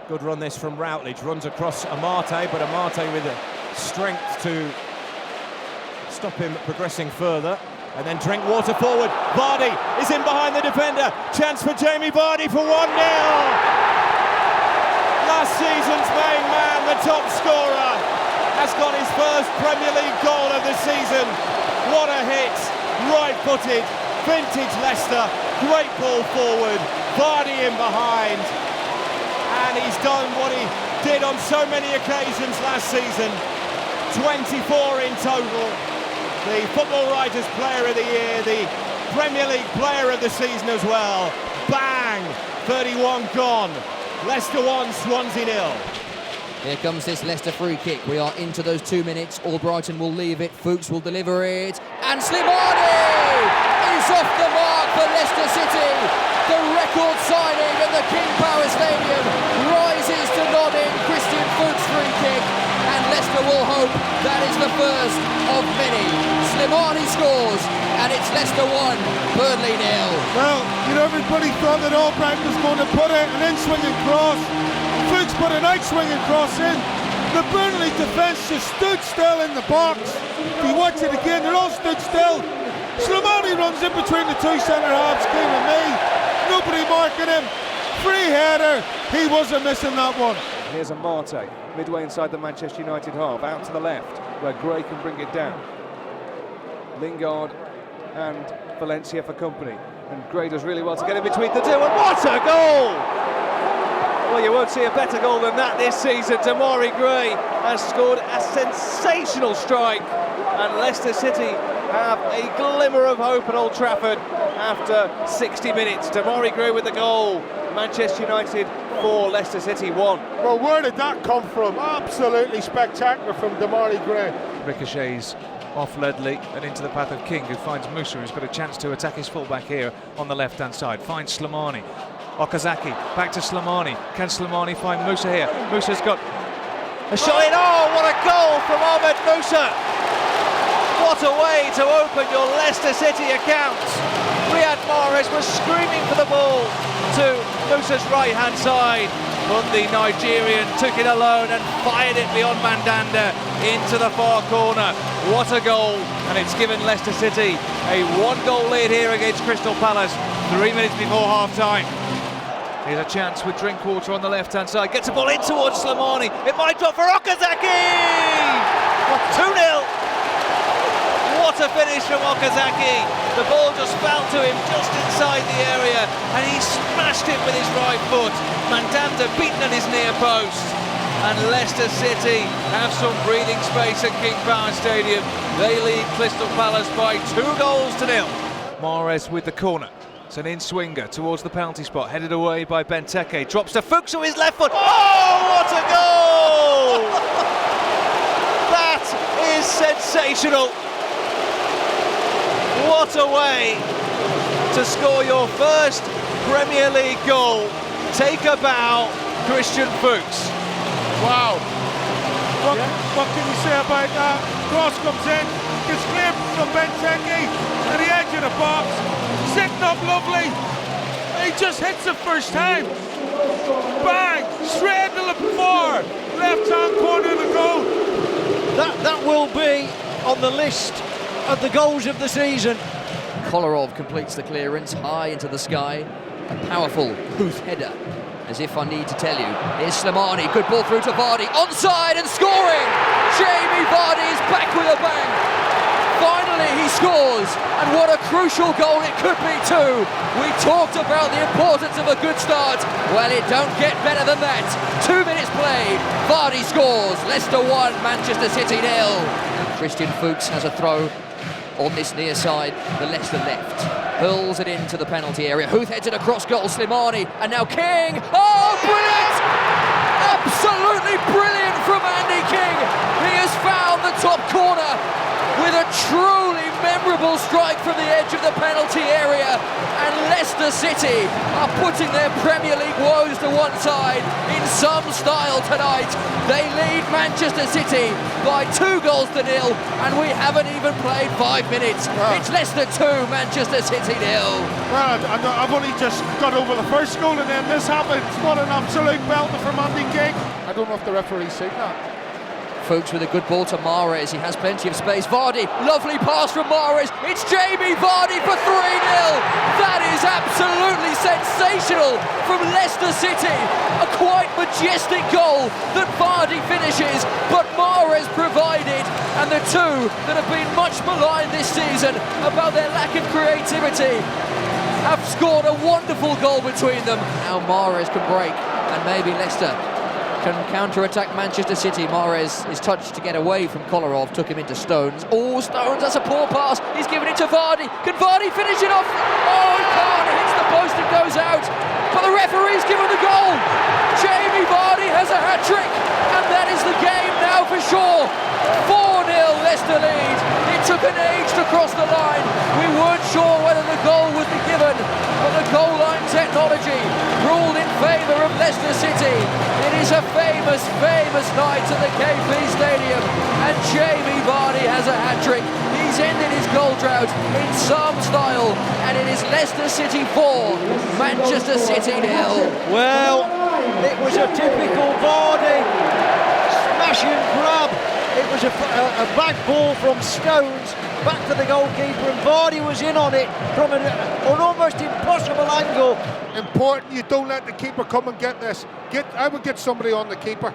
Good run this from Routledge, runs across Amate, but Amate with the strength to stop him progressing further. And then Drinkwater forward, Vardy is in behind the defender, chance for Jamie Vardy for 1-0! Last season's main man, the top scorer, has got his first Premier League goal of the season. What a hit, right-footed, vintage Leicester, great ball forward, Vardy in behind. And he's done what he did on so many occasions last season. 24 in total. The Football Writers Player of the Year, the Premier League Player of the season as well. Bang! 31 gone. Leicester 1, Swansea 0. Here comes this Leicester free kick. We are into those 2 minutes. Albrighton will leave it. Fuchs will deliver it. And Slimani is off the mark for Leicester City. The record signing at the King Power Stadium rises to nodding. Christian Fuchs free kick. And Leicester will hope that is the first of many. Slimani scores, and it's Leicester 1, Burnley 0. Well, everybody thought that Albrighton was going to put an in-swinging cross. Fuchs put an out-swinging cross in. The Burnley defence just stood still in the box. If you watch it again, they're all stood still. Slimani runs in between the two centre-halves, King and me. Nobody marking him. Free header. He wasn't missing that one. Here's Amate, midway inside the Manchester United half, out to the left, where Gray can bring it down. Lingard and Valencia for company, and Gray does really well to get in between the two, and what a goal! Well, you won't see a better goal than that this season. Damari Gray has scored a sensational strike, and Leicester City have a glimmer of hope at Old Trafford after 60 minutes. Damari Gray with the goal. Manchester United 4, Leicester City 1. Well, where did that come from? Absolutely spectacular from Damari Gray. Ricochets off Ledley and into the path of King, who finds Musa, who's got a chance to attack his fullback here on the left-hand side. Finds Slimani. Okazaki back to Slimani. Can Slimani find Musa here? Musa's got a shot in. Oh, what a goal from Ahmed Musa! What a way to open your Leicester City account. Riyad Mahrez was screaming for the ball to Musa's right-hand side, but the Nigerian took it alone and fired it beyond Mandanda into the far corner. What a goal, and it's given Leicester City a 1-goal lead here against Crystal Palace 3 minutes before half-time. Here's a chance with Drinkwater on the left-hand side, gets a ball in towards Slimani, it might drop for Okazaki! 2-0! What a finish from Okazaki. The ball just fell to him just inside the area and he smashed it with his right foot. Mandanda beaten at his near post. And Leicester City have some breathing space at King Power Stadium. They lead Crystal Palace by 2-0. Mahrez with the corner. It's an in-swinger towards the penalty spot, headed away by Benteke. Drops to Fuchs with his left foot. Oh, what a goal! That is sensational. What a way to score your first Premier League goal. Take a bow, Christian Fuchs. Wow. What can you say about that? Cross comes in, gets cleared from Benteke to the edge of the box, sitting up lovely. He just hits it first time. Bang! Straight into the far left-hand corner of the goal. That will be on the list of the goals of the season. Kolarov completes the clearance high into the sky. A powerful Huth header. As if I need to tell you, here's Slimani, good ball through to Vardy, onside and scoring! Jamie Vardy is back with a bang! Finally he scores, and what a crucial goal it could be too! We talked about the importance of a good start, well it don't get better than that. 2 minutes played, Vardy scores, Leicester 1, Manchester City 0. Christian Fuchs has a throw on this near side, the Leicester left. Hurls it into the penalty area. Huth heads it across goal, Slimani, and now King! Oh, brilliant! Absolutely brilliant from Andy King! He has found the top corner with a truly memorable strike from the edge of the penalty area, and Leicester City are putting their Premier League woes to one side in some style tonight. They lead Manchester City by 2 goals to 0, and we haven't even played 5 minutes. It's Leicester 2, Manchester City 0. Well, I've only just got over the first goal and then this happens. What an absolute belter from Andy King. I don't know if the referee's seen that. Fuchs with a good ball to Mahrez. He has plenty of space. Vardy, lovely pass from Mahrez. It's Jamie Vardy for 3-0. That is absolutely sensational from Leicester City. A quite majestic goal that Vardy finishes, but Mahrez provided. And the two that have been much maligned this season about their lack of creativity have scored a wonderful goal between them. Now Mahrez can break, and maybe Leicester can counter-attack Manchester City. Mahrez is touched to get away from Kolarov, took him into Stones. Oh, Stones, that's a poor pass. He's given it to Vardy. Can Vardy finish it off? Oh, he can't. It hits the post and goes out. But the referee's given the goal. Jamie Vardy has a hat-trick, and that is the game now for sure. 4-0 Leicester lead. It took an age to cross the line. We weren't sure whether the goal would be given, but the goal line technology ruled in favour of Leicester City. It is a famous, famous night at the KP Stadium, and Jamie Vardy has a hat-trick. He's ended his goal drought in some style, and it is Leicester City 4, Manchester City 0. Well, it was a typical Vardy smash and grab. It was a back ball from Stones back to the goalkeeper, and Vardy was in on it from an almost impossible angle. Important you don't let the keeper come and get this. I would get somebody on the keeper.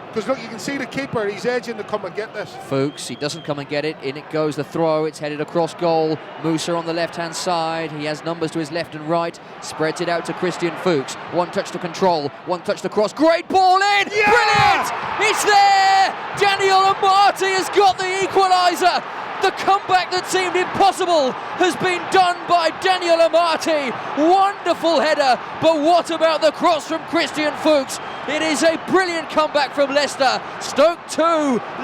Because look, you can see the keeper, he's edging to come and get this. Fuchs, he doesn't come and get it. In it goes the throw, it's headed across goal. Musa on the left-hand side. He has numbers to his left and right. Spreads it out to Christian Fuchs. One touch to control, one touch to cross. Great ball in! Yeah! Brilliant! It's there! Daniel Amati has got the equaliser. The comeback that seemed impossible has been done by Daniel Amati. Wonderful header, but what about the cross from Christian Fuchs? It is a brilliant comeback from Leicester. Stoke 2,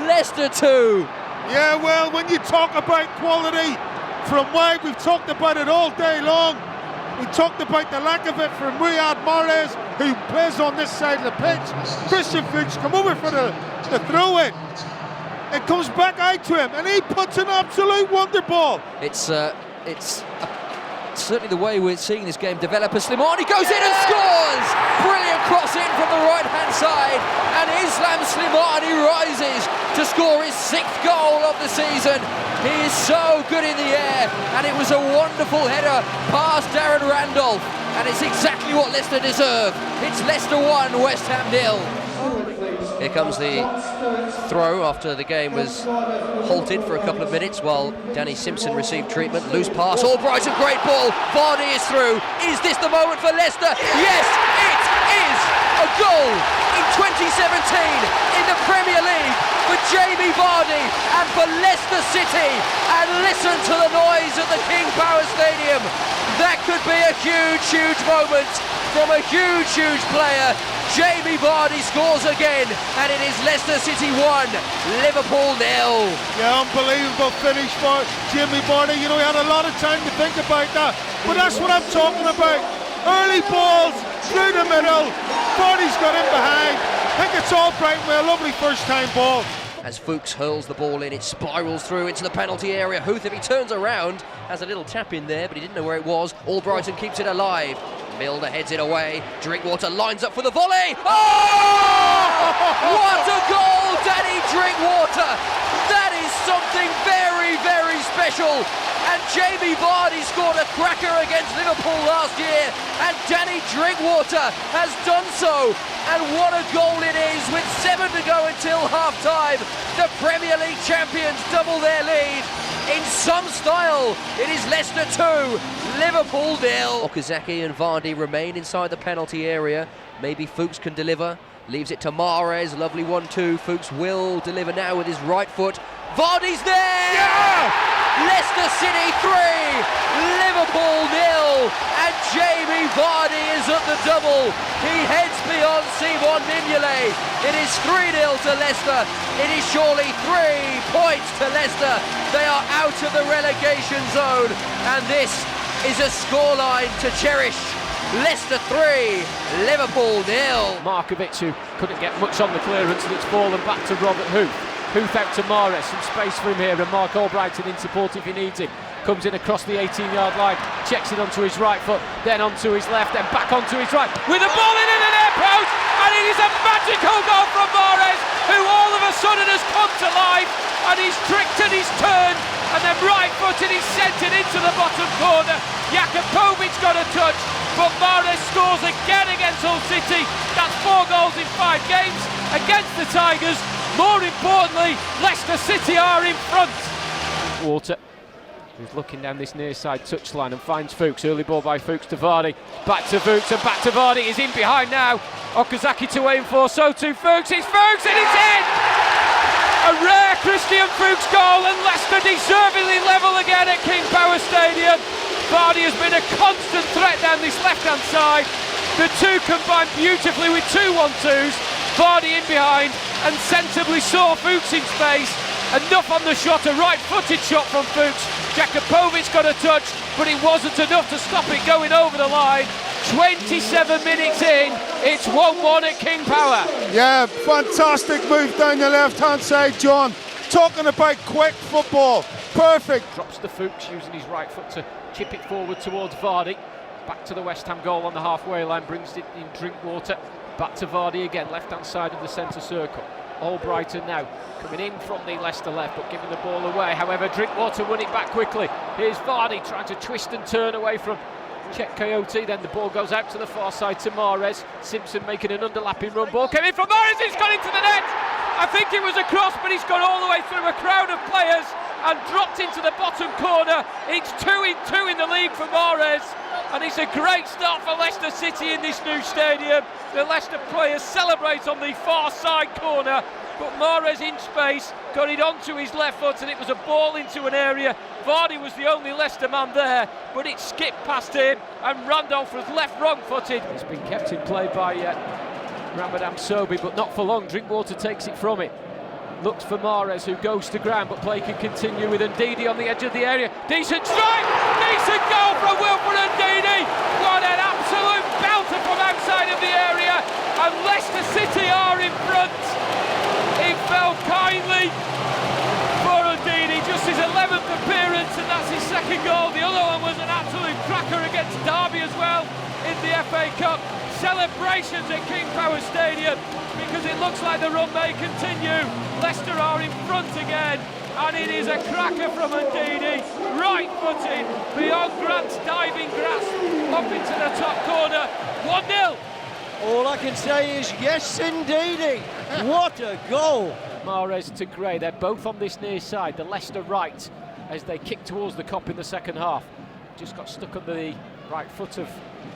Leicester 2. Yeah, well, when you talk about quality from wide, we've talked about it all day long. We talked about the lack of it from Riyad Mahrez, who plays on this side of the pitch. Christian Fuchs come over for the throw-in. It comes back out to him, and he puts an absolute wonder ball. It's certainly the way we're seeing this game develop. Slimani goes in and scores! Brilliant cross in from the right-hand side, and Islam Slimani rises to score his 6th goal of the season. He is so good in the air, and it was a wonderful header past Darren Randolph, and it's exactly what Leicester deserve. It's Leicester 1, West Ham 0. Here comes the throw after the game was halted for a couple of minutes while Danny Simpson received treatment. Loose pass, Albrighton, great ball. Vardy is through. Is this the moment for Leicester? Yes, it is a goal in 2017 in the Premier League for Jamie Vardy and for Leicester City. And listen to the noise at the King Power Stadium. That could be a huge, huge moment from a huge, huge player. Jamie Vardy scores again, and it is Leicester City 1, Liverpool 0. Yeah, unbelievable finish for Jamie Vardy. You know, he had a lot of time to think about that, but that's what I'm talking about. Early balls through the middle. Vardy's got in behind. I think it's all right with a lovely first-time ball. As Fuchs hurls the ball in, it spirals through into the penalty area. Huth, if he turns around, has a little tap in there, but he didn't know where it was. Albrighton keeps it alive. Milner heads it away. Drinkwater lines up for the volley. Oh! What a goal, Danny Drinkwater! That is something very, very special. And Jamie Vardy scored a cracker against Liverpool last year, and Danny Drinkwater has done so. And what a goal it is, with 7 to go until half-time. The Premier League champions double their lead. In some style, it is Leicester 2, Liverpool 0. Okazaki and Vardy remain inside the penalty area. Maybe Fuchs can deliver. Leaves it to Mahrez, lovely 1-2. Fuchs will deliver now with his right foot. Vardy's there! Yeah! Leicester City 3, Liverpool 0, and Jamie Vardy is at the double. He heads beyond Simon Mignolet. It is 3-0 to Leicester. It is surely 3 points to Leicester. They are out of the relegation zone, and this is a scoreline to cherish. Leicester 3, Liverpool 0. Markovic, who couldn't get much on the clearance, and it's fallen back to Robert Huth. Huth out to Mahrez, some space for him here, and Mark Albrighton in support if he needs it. Comes in across the 18-yard line, checks it onto his right foot, then onto his left, then back onto his right, with the ball in an air post, and it is a magical goal from Mahrez, who all of a sudden has come to life, and he's tricked and he's turned, and then right-footed, he's sent it into the bottom corner. Jakubovic got a touch, but Mahrez scores again against Hull City. That's 4 goals in 5 games against the Tigers. More importantly, Leicester City are in front. Water, who's looking down this near side touchline and finds Fuchs. Early ball by Fuchs to Vardy. Back to Fuchs and back to Vardy. He's in behind now. Okazaki to aim for, so to Fuchs. It's Fuchs and it's in! A rare Christian Fuchs goal, and Leicester deservedly level again at King Power Stadium. Vardy has been a constant threat down this left-hand side. The two combined beautifully with 2 1-2s. Vardy in behind and sensibly saw Fuchs in space. Enough on the shot, a right-footed shot from Fuchs. Jakubovic got a touch, but it wasn't enough to stop it going over the line. 27 minutes in, it's 1-1 at King Power. Yeah, fantastic move down the left-hand side, John. Talking about quick football, perfect. Drops to Fuchs using his right foot to chip it forward towards Vardy. Back to the West Ham goal on the halfway line, brings it in Drinkwater. Back to Vardy again, left-hand side of the centre circle. Albrighton now coming in from the Leicester left, but giving the ball away. However, Drinkwater won it back quickly. Here's Vardy trying to twist and turn away from Czech Coyote. Then the ball goes out to the far side to Mahrez. Simpson making an underlapping run. Ball came in from Mahrez. It's gone into the net. I think it was a cross, but he's gone all the way through a crowd of players and dropped into the bottom corner. It's 2-2 in the league for Mahrez. And it's a great start for Leicester City in this new stadium. The Leicester players celebrate on the far side corner, but Mahrez in space got it onto his left foot, and it was a ball into an area. Vardy was the only Leicester man there, but it skipped past him, and Randolph was left wrong-footed. It's been kept in play by Ramadan Sobhi, but not for long. Drinkwater takes it from it. Looks for Mahrez, who goes to ground, but play can continue with Ndidi on the edge of the area. Decent strike! Decent goal from Wilfred Ndidi! What an absolute belter from outside of the area! And Leicester City are in front! It fell kindly for Ndidi, just his 11th appearance, and that's his 2nd goal. The other one was an absolute cracker against Derby as well in the FA Cup. Celebrations at King Power Stadium, because it looks like the run may continue. Leicester are in front again, and it is a cracker from Ndidi, right-footed, beyond Grant's diving grasp, up into the top corner. 1-0. All I can say is yes, indeedy. What a goal. Mahrez to Gray, they're both on this near side, the Leicester right, as they kick towards the Kop in the second half. Just got stuck on the right foot of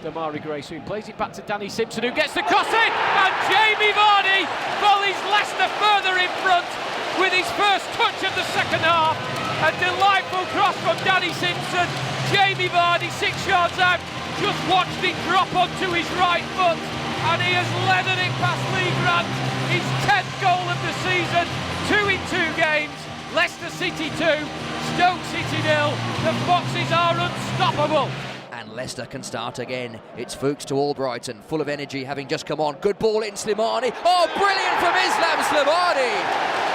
Damari Gray, so he plays it back to Danny Simpson, who gets the cross in, and Jamie Vardy volleys Leicester further in front with his first touch of the second half. A delightful cross from Danny Simpson. Jamie Vardy 6 yards out, just watched it drop onto his right foot, and he has leathered it past Lee Grant. His 10th goal of the season, 2 in 2 games. Leicester City 2, Stoke City 0. The Foxes are unstoppable. And Leicester can start again. It's Fuchs to Albrighton, full of energy, having just come on. Good ball in Slimani. Oh, brilliant from Islam Slimani!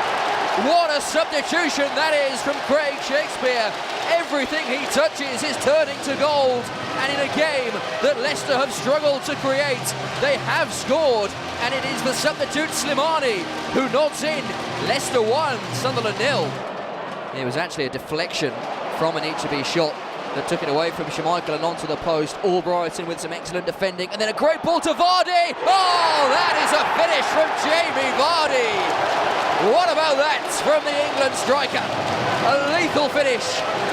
What a substitution that is from Craig Shakespeare. Everything he touches is turning to gold. And in a game that Leicester have struggled to create, they have scored. And it is the substitute Slimani who nods in. Leicester 1, Sunderland 0. It was actually a deflection from an Ichibi shot that took it away from Schmeichel and onto the post. Albrighton with some excellent defending, and then a great ball to Vardy. Oh, that is a finish from Jamie Vardy. What about that from the England striker? A lethal finish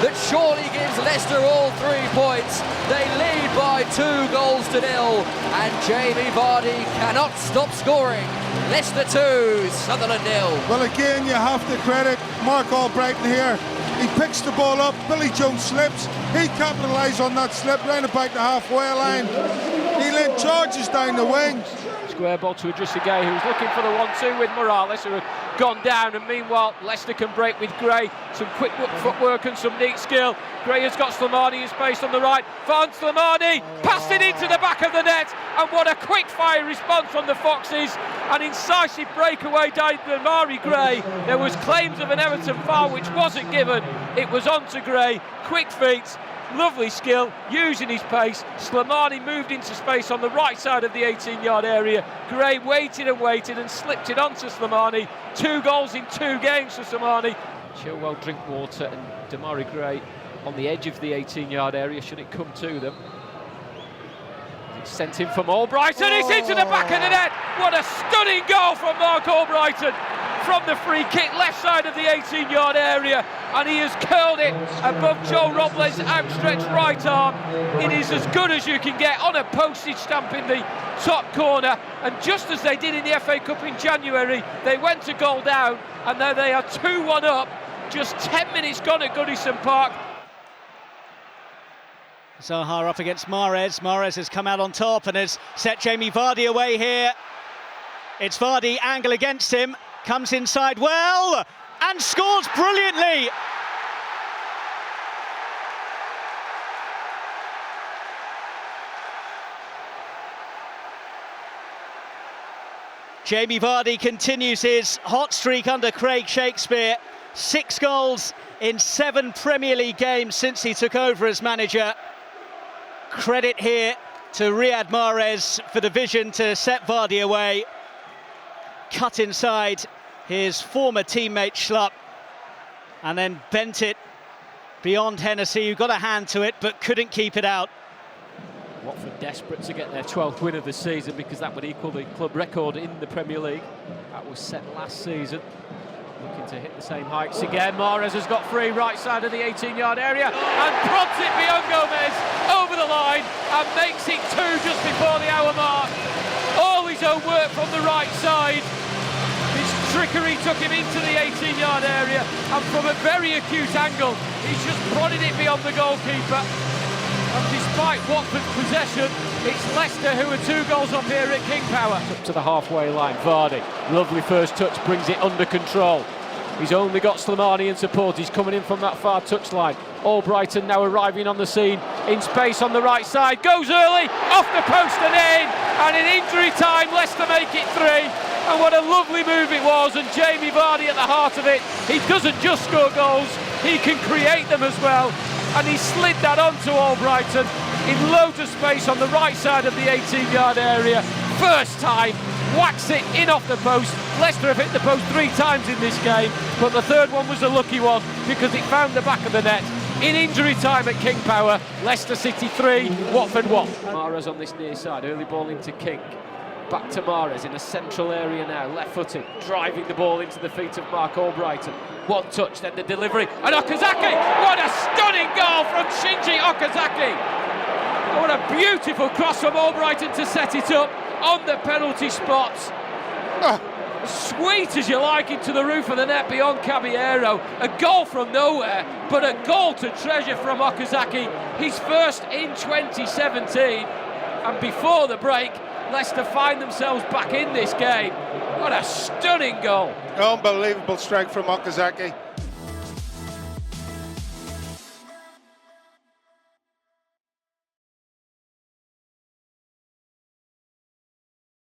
that surely gives Leicester all 3 points. They lead by 2 goals to 0, and Jamie Vardy cannot stop scoring. Leicester 2, Sunderland 0. Well, again, you have to credit Mark Albrighton here. He picks the ball up, Billy Jones slips, he capitalised on that slip round about the halfway line. He then charges down the wing. Square ball to Idrissa Gueye, who's looking for the 1-2 with Morales, who are gone down, and meanwhile Leicester can break with Gray. Some quick footwork and some neat skill. Gray has got Slimani in space on the right. Finds Slimani, passed it into the back of the net, and what a quick fire response from the Foxes. An incisive breakaway by Damari Gray. There was claims of an Everton foul which wasn't given. It was on to Gray. Quick feet, lovely skill, using his pace. Slimani moved into space on the right side of the 18-yard area. Gray waited and slipped it onto Slimani. 2 goals in 2 games for Slimani. Chilwell, Drinkwater and Damari Gray on the edge of the 18-yard area should it come to them. It's sent in from Albrighton, it's into the back of the net. What a stunning goal from Mark Albrighton from the free kick, left side of the 18-yard area, and he has curled it above Joe Roble's outstretched right arm. It is as good as you can get on a postage stamp in the top corner, and just as they did in the FA Cup in January, they went to goal down, and now they are 2-1 up, just 10 minutes gone at Goodison Park. Zaha up against Mahrez. Mahrez has come out on top and has set Jamie Vardy away here. It's Vardy, angle against him, comes inside well and scores brilliantly. Jamie Vardy continues his hot streak under Craig Shakespeare. 6 goals in 7 Premier League games since he took over as manager. Credit here to Riyad Mahrez for the vision to set Vardy away. Cut inside his former teammate Schlupp and then bent it beyond Hennessy, who got a hand to it but couldn't keep it out. Watford desperate to get their 12th win of the season because that would equal the club record in the Premier League. That was set last season. Looking to hit the same heights again. Mahrez has got free right side of the 18-yard area and prods it beyond Gomez over the line and makes it 2 just before the hour mark. All his own work from the right side. His trickery took him into the 18-yard area, and from a very acute angle he's just prodded it beyond the goalkeeper. And despite Watford's possession, it's Leicester who are 2 goals up here at King Power. Up to the halfway line, Vardy, lovely first touch, brings it under control. He's only got Slimani in support, he's coming in from that far touchline. Albrighton now arriving on the scene, in space on the right side, goes early, off the post and in, and in injury time Leicester make it 3. And what a lovely move it was, and Jamie Vardy at the heart of it. He doesn't just score goals, he can create them as well. And he slid that onto Albrighton in loads of space on the right side of the 18-yard area. First time, whacks it in off the post. Leicester have hit the post 3 times in this game, but the third one was a lucky one because it found the back of the net. In injury time at King Power, Leicester City 3, Watford 1. Mahrez on this near side, early ball into King. Back to Mahrez in a central area now, left-footed, driving the ball into the feet of Mark Albrighton. 1 touch, then the delivery, and Okazaki! What a stunning goal from Shinji Okazaki! What a beautiful cross from Albrighton to set it up on the penalty spot. Sweet as you like into the roof of the net beyond Caballero. A goal from nowhere, but a goal to treasure from Okazaki. His first in 2017, and before the break, Leicester find themselves back in this game. What a stunning goal. Unbelievable strike from Okazaki.